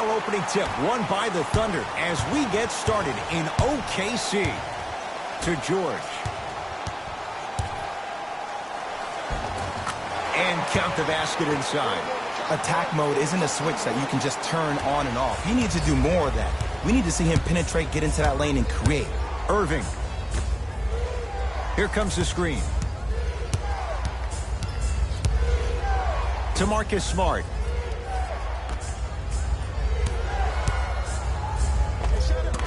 our opening tip won by the Thunder as we get started in OKC. To George. And count the basket inside. Attack mode isn't a switch that you can just turn on and off. He needs to do more of that. We need to see him penetrate, get into that lane, and create. Irving. Here comes the screen. To Marcus Smart.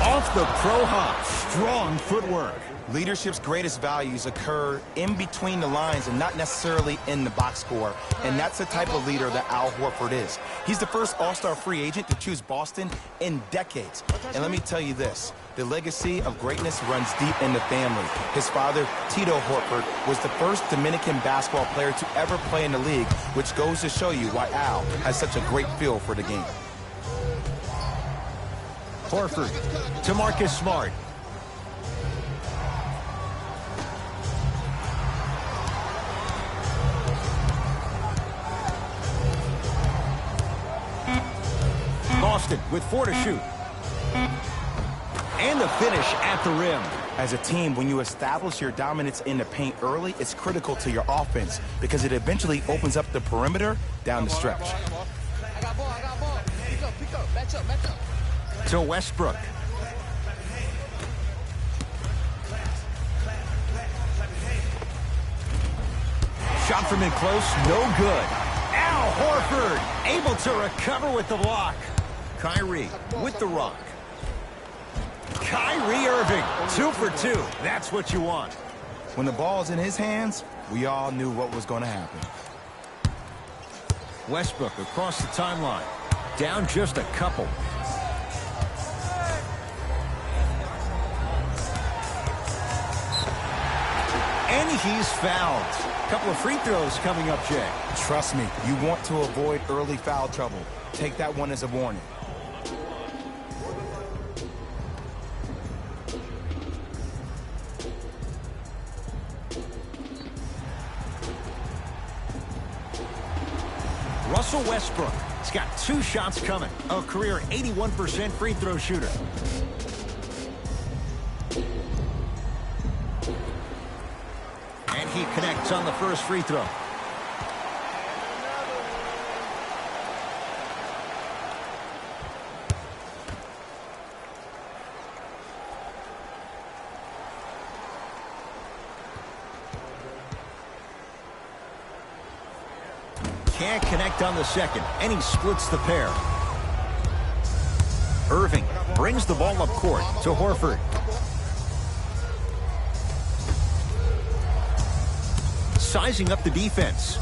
Off the pro hop. Strong footwork. Leadership's greatest values occur in between the lines and not necessarily in the box score. And that's the type of leader that Al Horford is. He's the first all-star free agent to choose Boston in decades. And let me tell you this, the legacy of greatness runs deep in the family. His father, Tito Horford, was the first Dominican basketball player to ever play in the league, which goes to show you why Al has such a great feel for the game. Horford to Marcus Smart. Boston with 4 to shoot. And the finish at the rim. As a team, when you establish your dominance in the paint early, it's critical to your offense because it eventually opens up the perimeter down the stretch. To Westbrook. Shot from in close, no good. Al Horford able to recover with the block. Kyrie with the rock. Kyrie Irving, 2 for 2. That's what you want. When the ball's in his hands, we all knew what was going to happen. Westbrook across the timeline. Down just a couple. And he's fouled. A couple of free throws coming up, Jay. Trust me, you want to avoid early foul trouble. Take that one as a warning. Russell Westbrook has got 2 shots coming. A career 81% free throw shooter. And he connects on the first free throw. Can't connect on the second, and he splits the pair. Irving brings the ball up court to Horford. Sizing up the defense.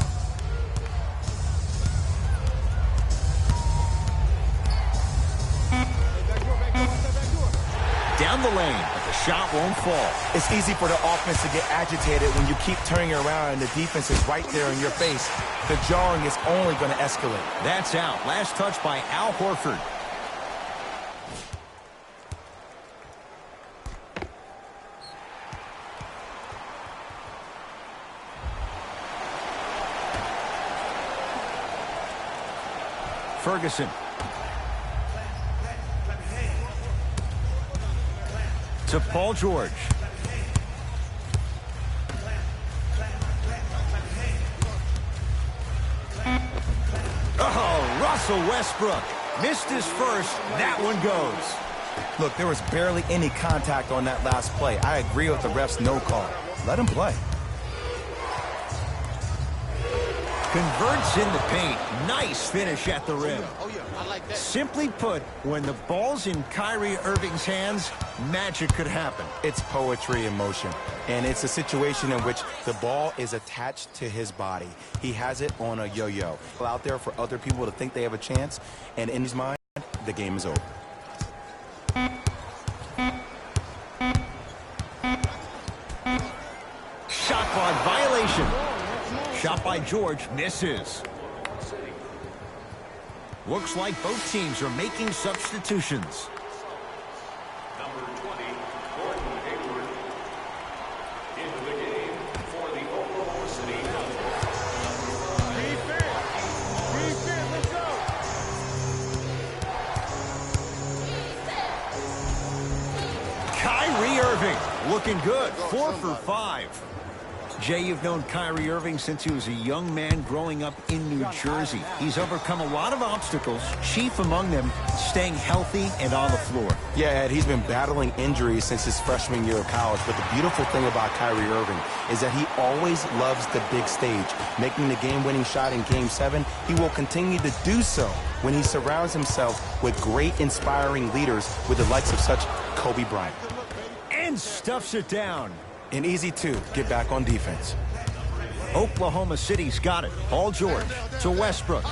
Down the lane, but the shot won't fall. It's easy for the offense to get agitated when you keep turning around and the defense is right there in your face. The jarring is only going to escalate. That's out. Last touch by Al Horford. Ferguson. To Paul George. Oh, Russell Westbrook missed his first. That one goes. Look, there was barely any contact on that last play. I agree with the ref's no call. Let him play. Converts in the paint. Nice finish at the rim. Simply put, when the ball's in Kyrie Irving's hands, magic could happen. It's poetry in motion, and it's a situation in which the ball is attached to his body. He has it on a yo-yo. Out there for other people to think they have a chance, and in his mind, the game is over. Shot clock violation. Shot by George misses. Looks like both teams are making substitutions. Number 20, Gordon Hayward, into the game for the Oklahoma City Thunder. Defense, let's Kyrie Irving looking good. 4 for 5. Jay, you've known Kyrie Irving since he was a young man growing up in New Jersey. He's overcome a lot of obstacles, chief among them staying healthy and on the floor. Yeah, Ed, he's been battling injuries since his freshman year of college, but the beautiful thing about Kyrie Irving is that he always loves the big stage. Making the game-winning shot in Game 7, he will continue to do so when he surrounds himself with great, inspiring leaders with the likes of such Kobe Bryant. And stuffs it down. And easy, too. Get back on defense. Oklahoma City's got it. Paul George to Westbrook.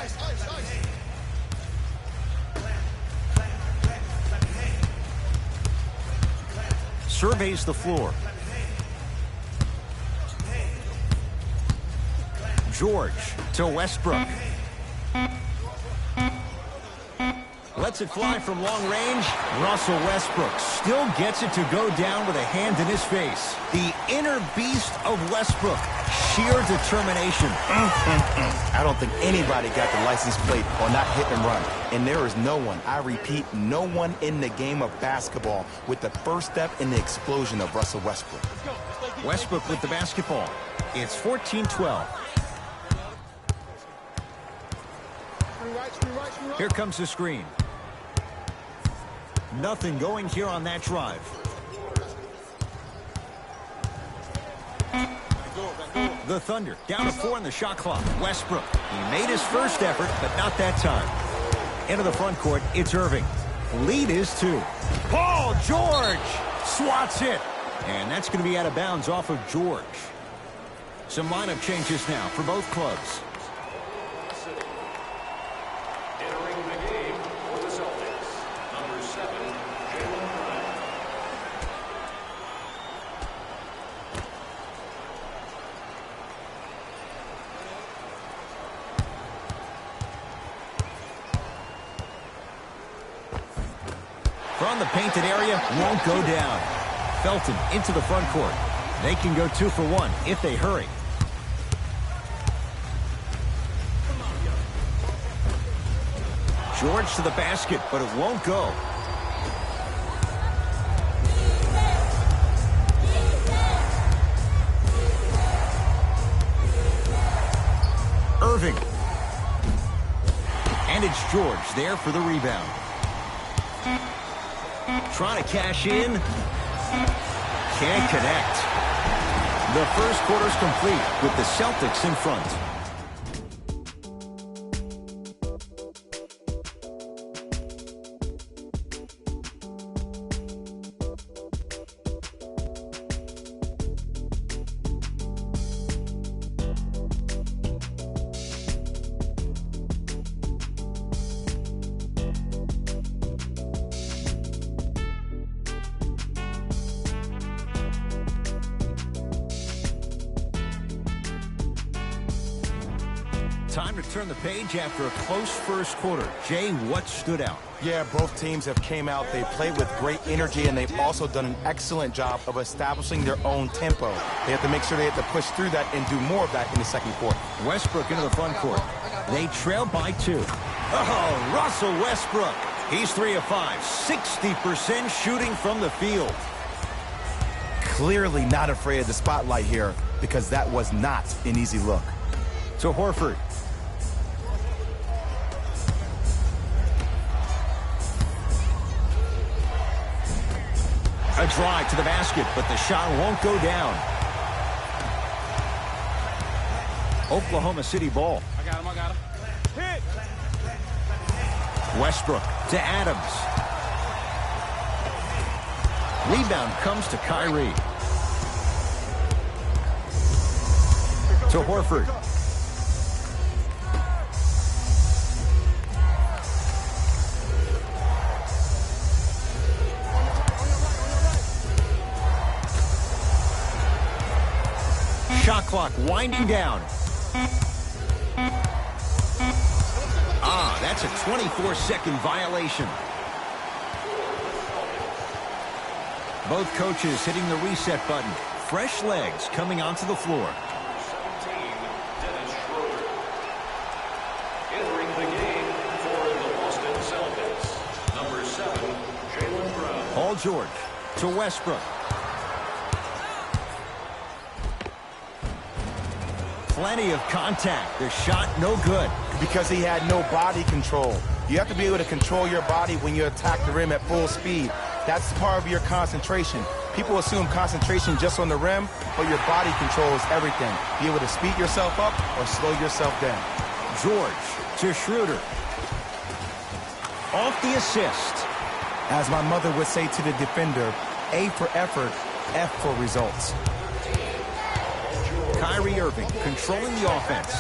Surveys the floor. George to Westbrook. Lets it fly from long range. Russell Westbrook still gets it to go down with a hand in his face. The inner beast of Westbrook. Sheer determination. I don't think anybody got the license plate on that hit and run. And there is no one, I repeat, no one in the game of basketball with the first step in the explosion of Russell Westbrook. Westbrook with the basketball. It's 14-12. Here comes the screen. Nothing going here on that drive. The Thunder down to 4 in the shot clock. Westbrook, he made his first effort, but not that time. Into the front court, it's Irving. Lead is 2. Paul George swats it. And that's going to be out of bounds off of George. Some lineup changes now for both clubs. From the painted area, won't go down. Felton into the front court. They can go 2 for 1 if they hurry. George to the basket, but it won't go. Irving. And it's George there for the rebound. Trying to cash in. Can't connect. The first quarter's complete with the Celtics in front. Time to turn the page after a close first quarter. Jay, what stood out? Yeah, both teams have came out. They played with great energy, and they've also done an excellent job of establishing their own tempo. They have to make sure they have to push through that and do more of that in the second quarter. Westbrook into the front court. They trail by 2. Oh, Russell Westbrook. He's 3 of 5. 60% shooting from the field. Clearly not afraid of the spotlight here because that was not an easy look. To Horford. A drive to the basket, but the shot won't go down. Oklahoma City ball. I got him. Hit! Westbrook to Adams. Rebound comes to Kyrie. To Horford. Shot clock winding down. That's a 24-second violation. Both coaches hitting the reset button. Fresh legs coming onto the floor. 17, Dennis Schroeder. Entering the game for the Boston Celtics, number 7, Jaylen Brown. Paul George to Westbrook. Plenty of contact. The shot no good. Because he had no body control. You have to be able to control your body when you attack the rim at full speed. That's part of your concentration. People assume concentration just on the rim, but your body control is everything. Be able to speed yourself up or slow yourself down. George to Schroeder. Off the assist. As my mother would say to the defender, A for effort, F for results. Kyrie Irving controlling the offense.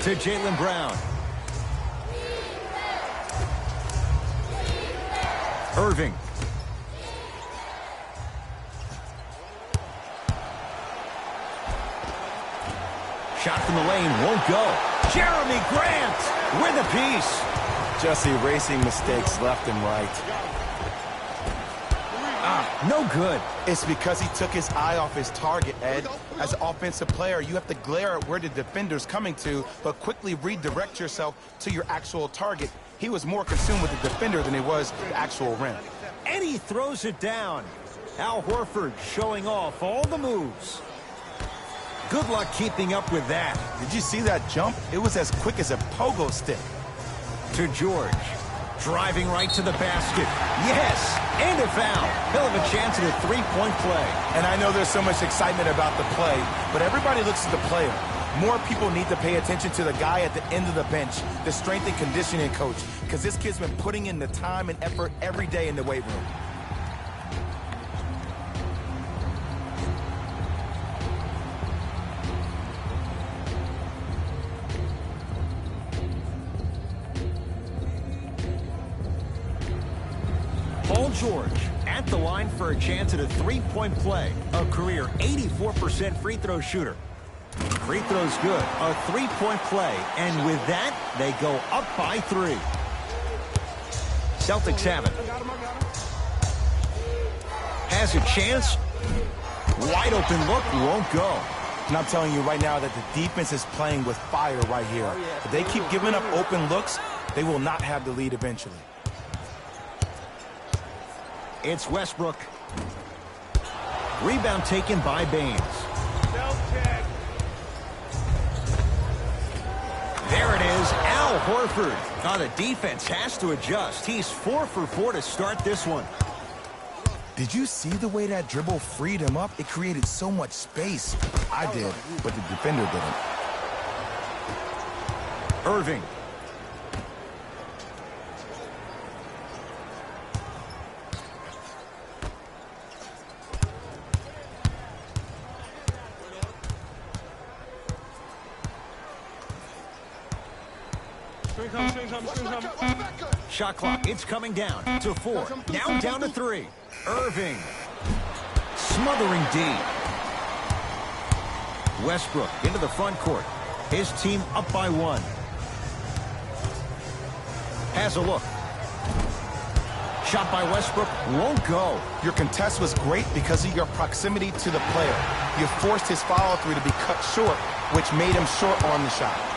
To Jaylen Brown. Irving. Shot from the lane won't go. Jeremy Grant with a piece. Just erasing mistakes left and right. No good. It's because he took his eye off his target, Ed. As an offensive player, you have to glare at where the defender's coming to, but quickly redirect yourself to your actual target. He was more consumed with the defender than he was the actual rim. And he throws it down. Al Horford showing off all the moves. Good luck keeping up with that. Did you see that jump? It was as quick as a pogo stick. To George. Driving right to the basket. Yes! And a foul. He'll have a chance at a three-point play. And I know there's so much excitement about the play, but everybody looks at the player. More people need to pay attention to the guy at the end of the bench, the strength and conditioning coach, because this kid's been putting in the time and effort every day in the weight room. Paul George at the line for a chance at a three-point play. A career 84% free throw shooter. Free throw's good. A three-point play. And with that, they go up by 3. Celtics have it. Has a chance. Wide open look. Won't go. And I'm telling you right now that the defense is playing with fire right here. If they keep giving up open looks, they will not have the lead eventually. It's Westbrook. Rebound taken by Baines. There it is, Al Horford. Now the defense has to adjust. He's 4 for 4 to start this one. Did you see the way that dribble freed him up? It created so much space. I did, but the defender didn't. Irving. Shot clock, it's coming down to 4. Now down to 3. Irving. Smothering D. Westbrook into the front court. His team up by 1. Has a look. Shot by Westbrook won't go. Your contest was great because of your proximity to the player. You forced his follow-through to be cut short, which made him short on the shot.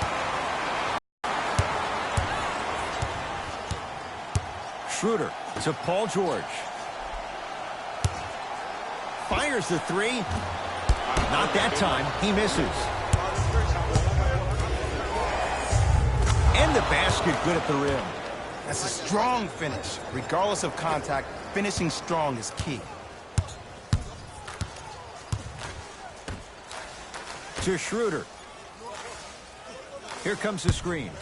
Schroeder to Paul George. Fires the 3. Not that time. He misses. And the basket good at the rim. That's a strong finish. Regardless of contact, finishing strong is key. To Schroeder. Here comes the screen.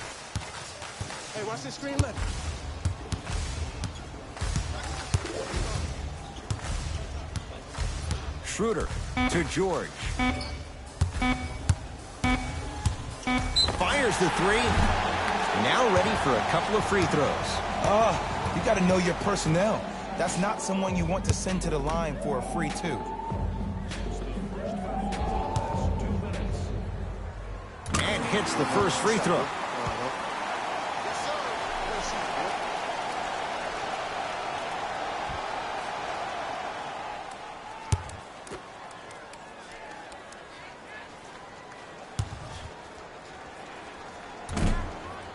Hey, watch the screen left. Schroeder to George. Fires the 3. Now ready for a couple of free throws. You got to know your personnel. That's not someone you want to send to the line for a free 2. And hits the first free throw.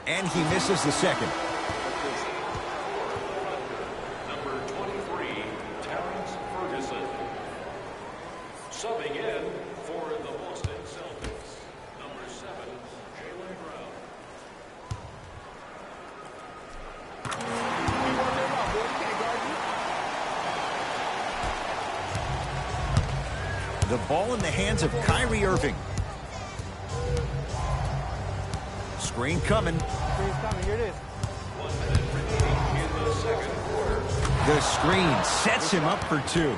And he misses the second. Number 23, The ball in the hands of Kyrie Irving. Screen coming. Screen's coming. Here it is. 1 minute remaining in the second quarter. The screen sets him up for two.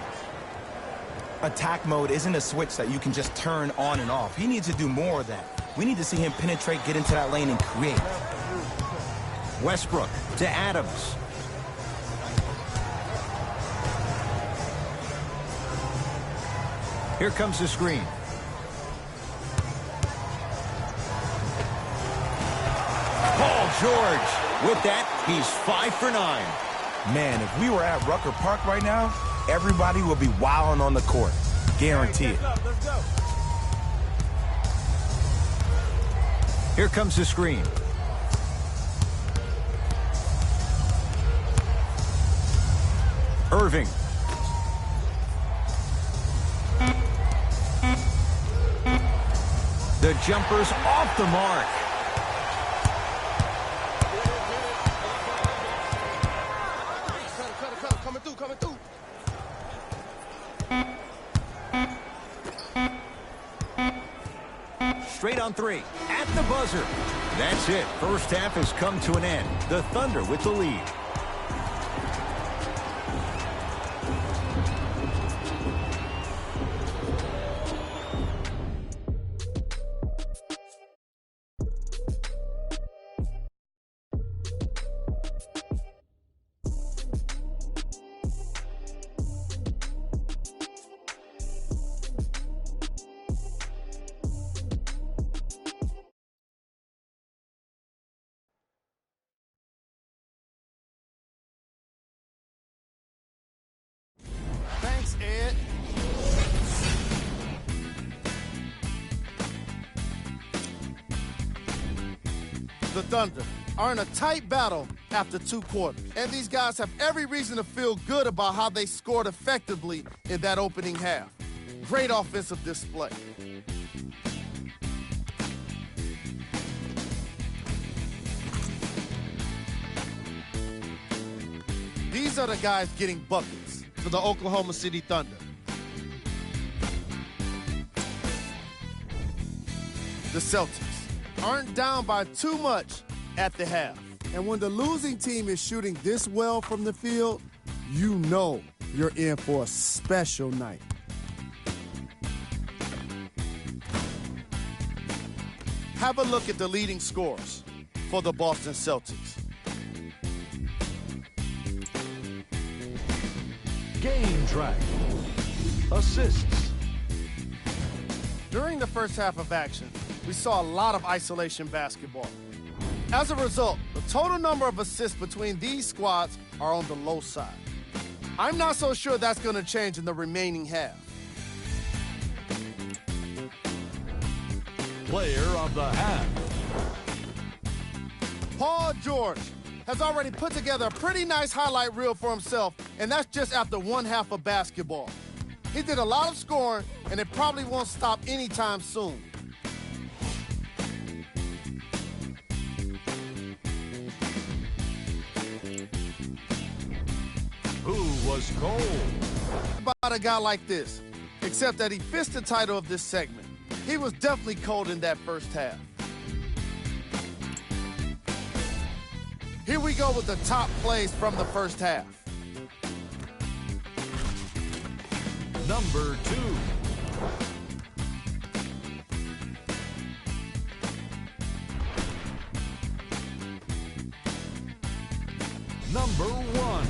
Attack mode isn't a switch that you can just turn on and off. He needs to do more of that. We need to see him penetrate, get into that lane, and create. Westbrook to Adams. Here comes the screen. Paul George. With that, he's 5 for 9. Man, if we were at Rucker Park right now, everybody would be wilding on the court. Guarantee it. Let's go. Here comes the screen. Irving. The jumper's off the mark. Cut. Coming through. Straight on three. At the buzzer. That's it. First half has come to an end. The Thunder with the lead. Thanks, Ed. The Thunder are in a tight battle after 2 quarters, and these guys have every reason to feel good about how they scored effectively in that opening half. Great offensive display. These are the guys getting buckets for the Oklahoma City Thunder. The Celtics aren't down by too much at the half. And when the losing team is shooting this well from the field, you know you're in for a special night. Have a look at the leading scorers for the Boston Celtics. Game track. Assists. During the first half of action, we saw a lot of isolation basketball. As a result, the total number of assists between these squads are on the low side. I'm not so sure that's going to change in the remaining half. Player of the half. Paul George has already put together a pretty nice highlight reel for himself, and that's just after 1 half of basketball. He did a lot of scoring, and it probably won't stop anytime soon. Who was cold? About a guy like this, except that he fits the title of this segment. He was definitely cold in that first half. Here we go with the top plays from the first half. Number 2. Number 1.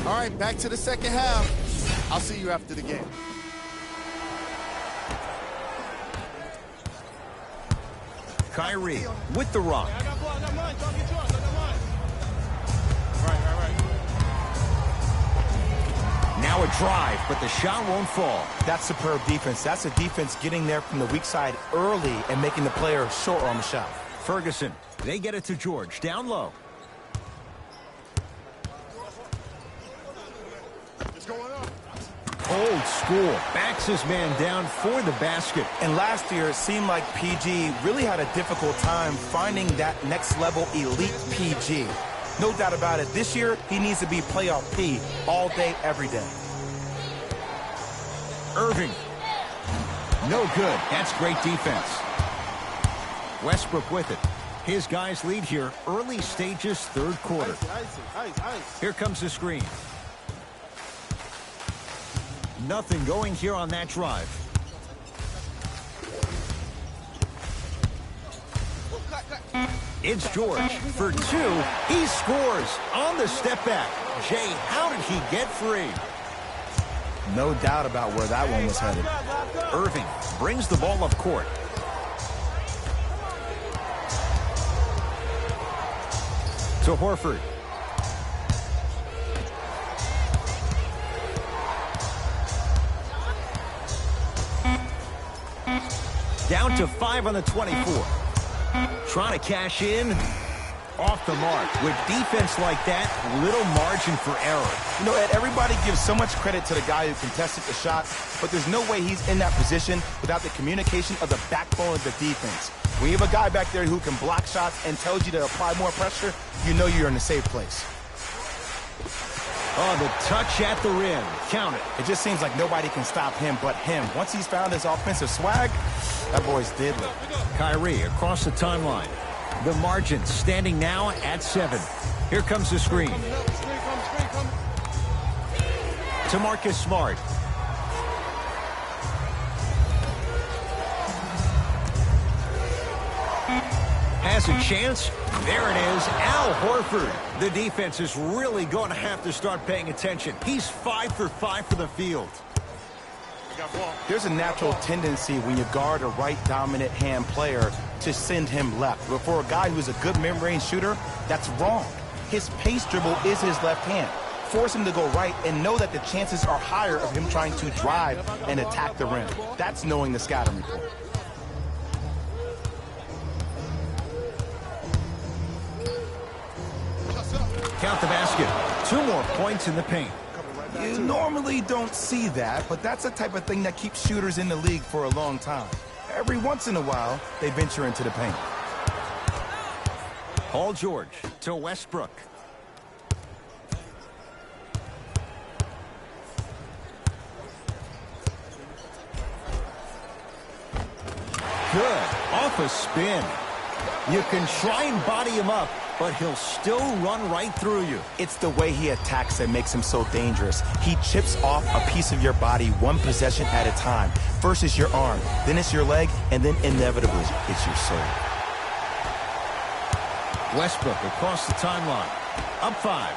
All right, back to the second half. I'll see you after the game. Kyrie with the rock. I got mine. Don't get yours. I got mine. Right. Now a drive, but the shot won't fall. That's superb defense. That's a defense getting there from the weak side early and making the player short on the shot. Ferguson, they get it to George, down low. It's going up. Old school, backs his man down for the basket. And last year, it seemed like PG really had a difficult time finding that next level elite PG. No doubt about it. This year, he needs to be playoff P all day, every day. Irving. No good. That's great defense. Westbrook with it. His guys lead here, early stages, third quarter. Here comes the screen. Nothing going here on that drive. It's George for two. He scores on the step back. Jay, how did he get free? No doubt about where that one was headed. Irving brings the ball up court. To Horford. Down to 5 on the 24. Trying to cash in. Off the mark. With defense like that, little margin for error. You know, Ed, everybody gives so much credit to the guy who contested the shot, but there's no way he's in that position without the communication of the backbone of the defense. When you have a guy back there who can block shots and tells you to apply more pressure, you know you're in a safe place. Oh, the touch at the rim. Count it. It just seems like nobody can stop him but him. Once he's found his offensive swag, that boy's deadly. Kyrie across the timeline. The margin standing now at 7. Here comes the screen. To Marcus Smart. Has a chance. There it is. Al Horford. The defense is really going to have to start paying attention. He's 5 for 5 for the field. There's a natural tendency when you guard a right dominant hand player to send him left. But for a guy who's a good mid-range shooter, that's wrong. His pace dribble is his left hand. Force him to go right and know that the chances are higher of him trying to drive and attack the rim. That's knowing the scouting report. Count the basket. 2 more points in the paint. You normally don't see that, but that's the type of thing that keeps shooters in the league for a long time. Every once in a while, they venture into the paint. Paul George to Westbrook. Good. Off a spin. You can try and body him up, but he'll still run right through you. It's the way he attacks that makes him so dangerous. He chips off a piece of your body one possession at a time. First it's your arm, then it's your leg, and then inevitably it's your soul. Westbrook across the timeline. Up 5.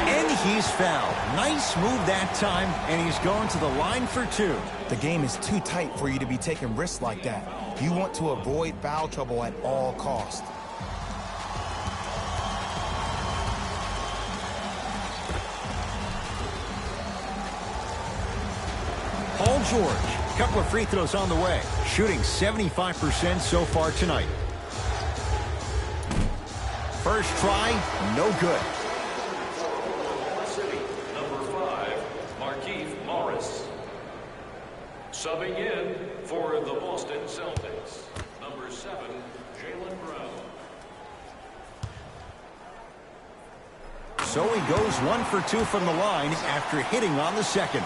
And he's fouled. Nice move that time, and he's going to the line for 2. The game is too tight for you to be taking risks like that. You want to avoid foul trouble at all costs. Paul George, couple of free throws on the way. Shooting 75% so far tonight. First try, no good. Subbing in for the Boston Celtics, number 7, Jaylen Brown. So he goes 1 for 2 from the line after hitting on the second.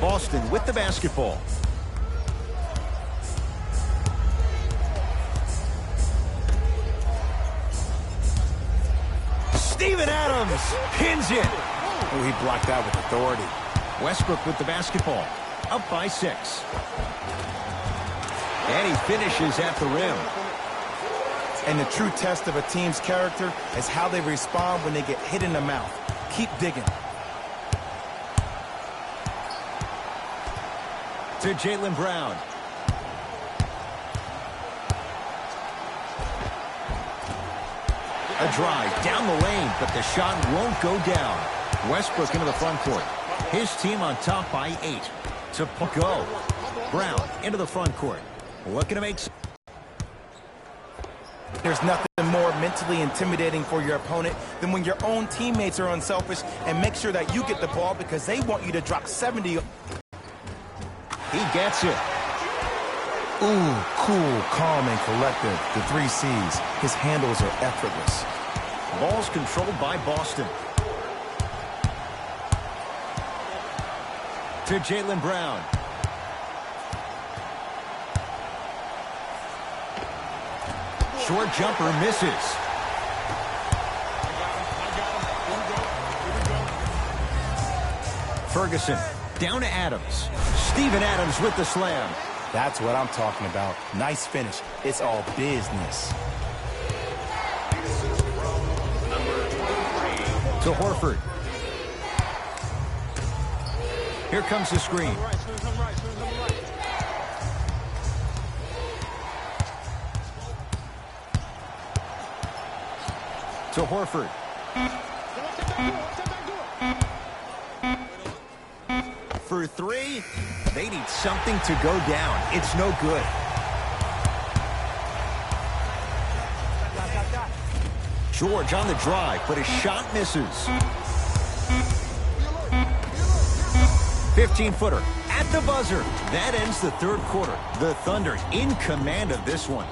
Boston with the basketball. Steven Adams pins it. Oh, he blocked that with authority. Westbrook with the basketball. Up by 6. And he finishes at the rim. And the true test of a team's character is how they respond when they get hit in the mouth. Keep digging. To Jaylen Brown. A drive down the lane, but the shot won't go down. Westbrook into the front court. His team on top by 8. To go. Brown into the front court. Looking to make... There's nothing more mentally intimidating for your opponent than when your own teammates are unselfish and make sure that you get the ball because they want you to drop 70. He gets it. Ooh, cool, calm, and collective. The 3 C's. His handles are effortless. Ball's controlled by Boston. To Jaylen Brown. Short jumper misses. Ferguson down to Adams. Steven Adams with the slam. That's what I'm talking about. Nice finish. It's all business. To Horford. Here comes the screen. To Horford. For 3, they need something to go down. It's no good. George on the drive, but his shot misses. 15-footer at the buzzer. That ends the 3rd quarter. The Thunder in command of this one.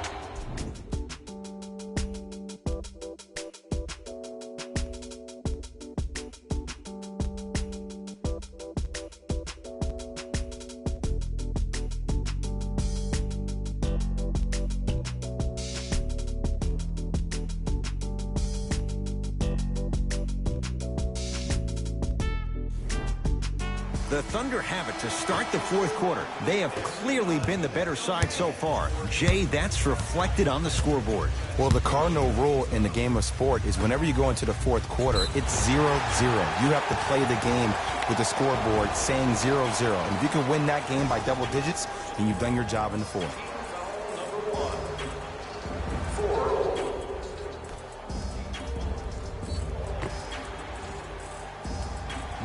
The Thunder have it to start the 4th quarter. They have clearly been the better side so far. Jay, that's reflected on the scoreboard. Well, the cardinal rule in the game of sport is whenever you go into the 4th quarter, it's 0-0. You have to play the game with the scoreboard saying 0-0. And if you can win that game by double digits, then you've done your job in the 4th.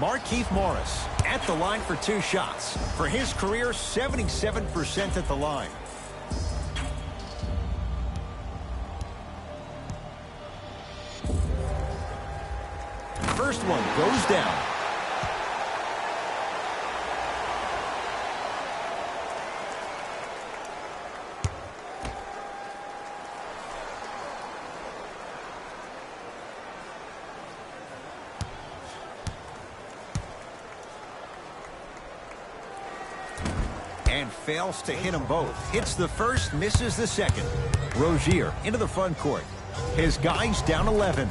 Markieff Morris at the line for 2 shots. For his career, 77% at the line. First one goes down. And fails to hit them both. Hits the first, misses the second. Rozier into the front court. His guys down 11.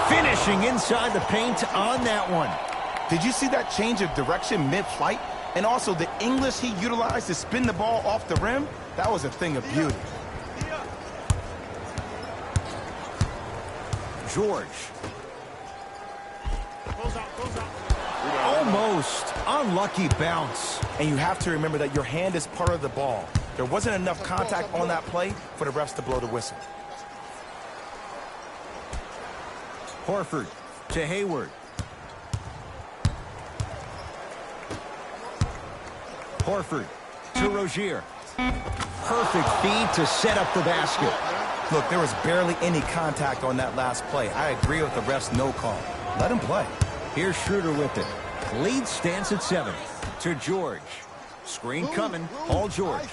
Finishing inside the paint on that one. Did you see that change of direction mid-flight? And also the English he utilized to spin the ball off the rim? That was a thing of beauty. George. Almost. Unlucky bounce. And you have to remember that your hand is part of the ball. There wasn't enough contact on that play for the refs to blow the whistle. Horford to Hayward. Horford to Rozier. Perfect feed to set up the basket. Look, there was barely any contact on that last play. I agree with the ref's no call. Let him play. Here's Schroeder with it. Lead stands at 7. To George. Screen coming. Paul George.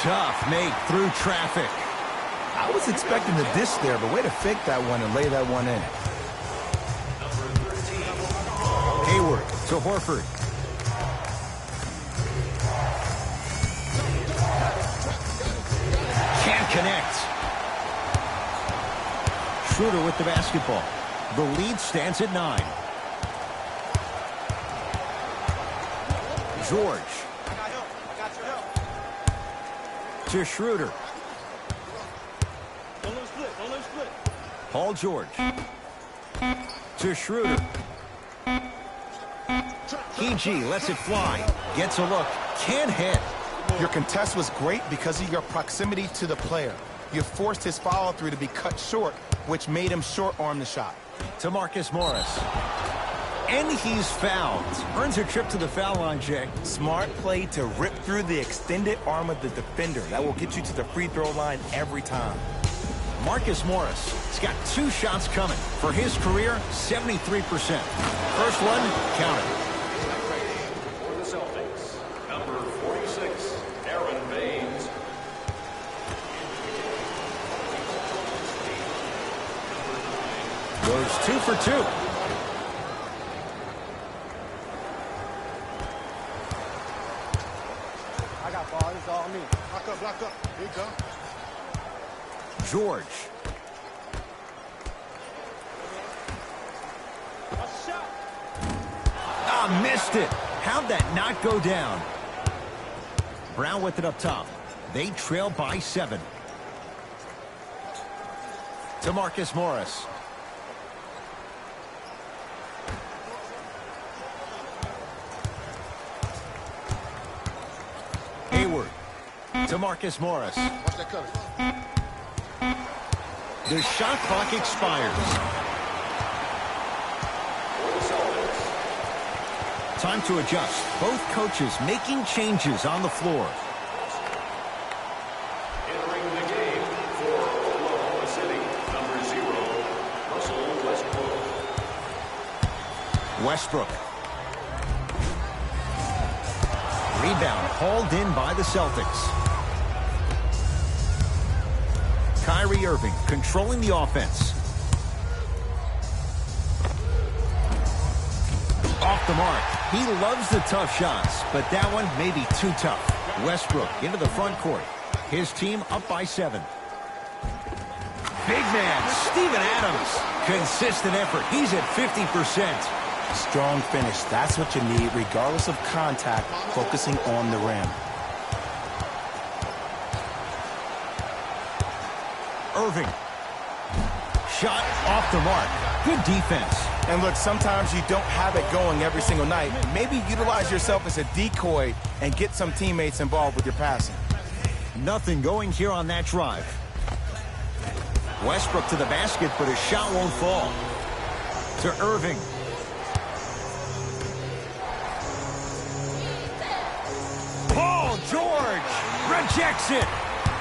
Tough make through traffic. I was expecting the dish there, but way to fake that one and lay that one in. Hayward to Horford. Can't connect. Schroeder with the basketball. The lead stands at 9. George. To Schroeder. Paul George. To Schroeder. PG lets it fly. Gets a look. Can't hit. Your contest was great because of your proximity to the player. You forced his follow-through to be cut short, which made him short-arm the shot. To Marcus Morris. And he's fouled. Earns a trip to the foul line, Jay. Smart play to rip through the extended arm of the defender. That will get you to the free throw line every time. Marcus Morris has got 2 shots coming. For his career, 73%. First one, counted. He's 2 for 2. I got ball. It's all me. Block up. Here you go. George. Ah, missed it. How'd that not go down? Brown with it up top. They trail by 7. To Marcus Morris. Hayward. To Marcus Morris. Watch that cutter. The shot clock expires. Time to adjust. Both coaches making changes on the floor. Entering the game for Oklahoma City, number 0, Russell Westbrook. Westbrook. Rebound hauled in by the Celtics. Kyrie Irving controlling the offense. Off the mark. He loves the tough shots, but that one may be too tough. Westbrook into the front court. His team up by 7. Big man, Steven Adams. Consistent effort. He's at 50%. Strong finish. That's what you need, regardless of contact, focusing on the rim. Irving. Shot off the mark. Good defense. And look, sometimes you don't have it going every single night. Maybe utilize yourself as a decoy and get some teammates involved with your passing. Nothing going here on that drive. Westbrook to the basket, but his shot won't fall. To Irving. Paul George rejects it.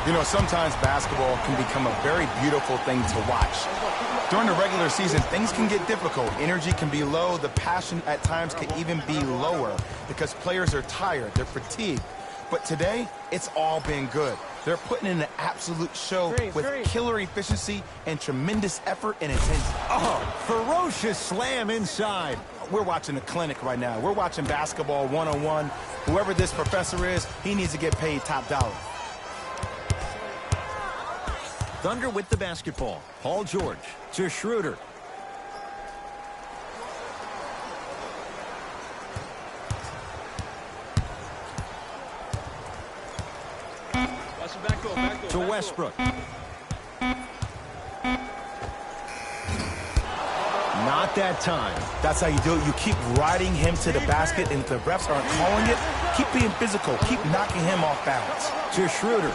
You know, sometimes basketball can become a very beautiful thing to watch. During the regular season, things can get difficult. Energy can be low. The passion at times can even be lower because players are tired. They're fatigued. But today, it's all been good. They're putting in an absolute show with killer efficiency and tremendous effort and intensity. Oh, ferocious slam inside. We're watching a clinic right now. We're watching basketball 101. Whoever this professor is, he needs to get paid top dollar. Thunder with the basketball. Paul George to Schroeder. To Westbrook. Not that time. That's how you do it. You keep riding him to the basket, and if the refs aren't calling it, keep being physical. Keep knocking him off balance. To Schroeder.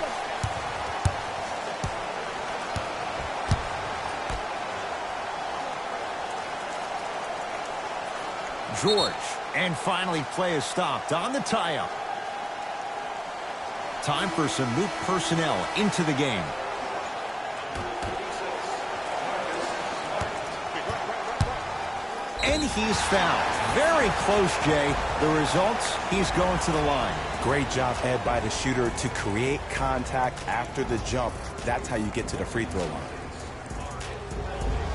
George. And finally play is stopped on the tie-up. Time for some new personnel into the game. And he's fouled. Very close, Jay. The results, he's going to the line. Great job, Ed, by the shooter to create contact after the jump. That's how you get to the free throw line.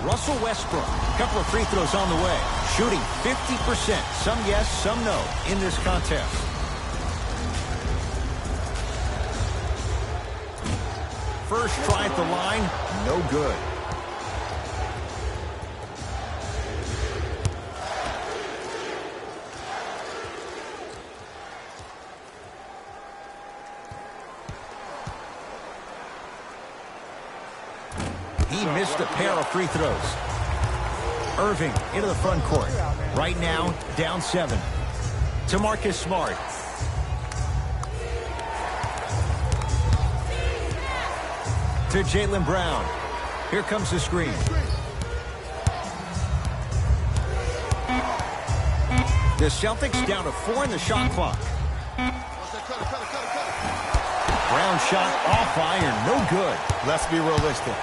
Russell Westbrook, a couple of free throws on the way. Shooting 50%. Some yes, some no in this contest. First try at the line, no good. He missed a pair of free throws. Irving into the front court. Right now, down 7. To Marcus Smart. To Jaylen Brown. Here comes the screen. The Celtics down to 4 in the shot clock. Brown shot off iron, no good. Let's be realistic.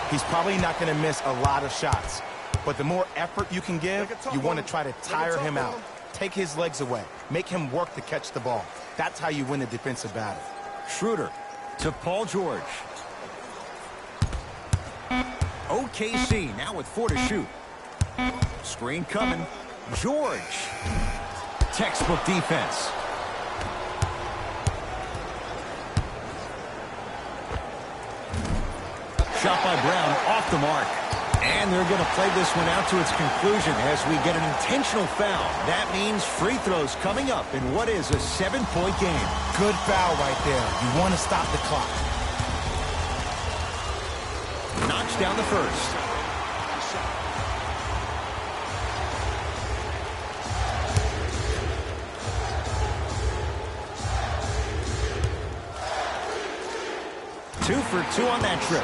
He's probably not going to miss a lot of shots. But the more effort you can give, you want to try to tire him out. Take his legs away. Make him work to catch the ball. That's how you win the defensive battle. Schroeder to Paul George. OKC now with 4 to shoot. Screen coming. George. Textbook defense. Shot by Brown off the mark. And they're going to play this one out to its conclusion as we get an intentional foul. That means free throws coming up in what is a 7-point game. Good foul right there. You want to stop the clock. Knocks down the first. Two for two on that trip.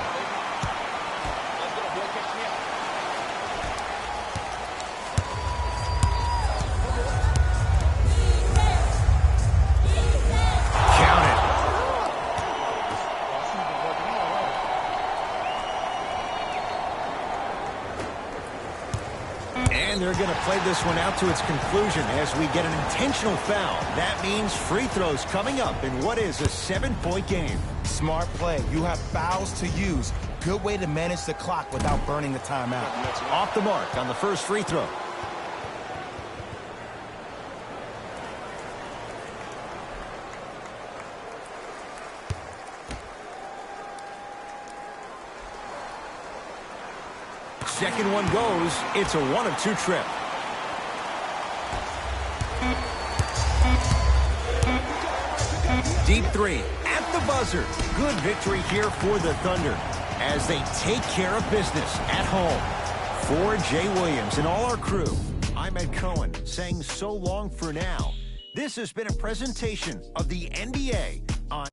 And they're going to play this one out to its conclusion as we get an intentional foul. That means free throws coming up in what is a 7-point game. Smart play. You have fouls to use. Good way to manage the clock without burning the timeout. Off the mark on the first free throw. Second one goes. It's a 1-of-2 trip. Deep three at the buzzer. Good victory here for the Thunder as they take care of business at home. For Jay Williams and all our crew, I'm Ed Cohen saying so long for now. This has been a presentation of the NBA on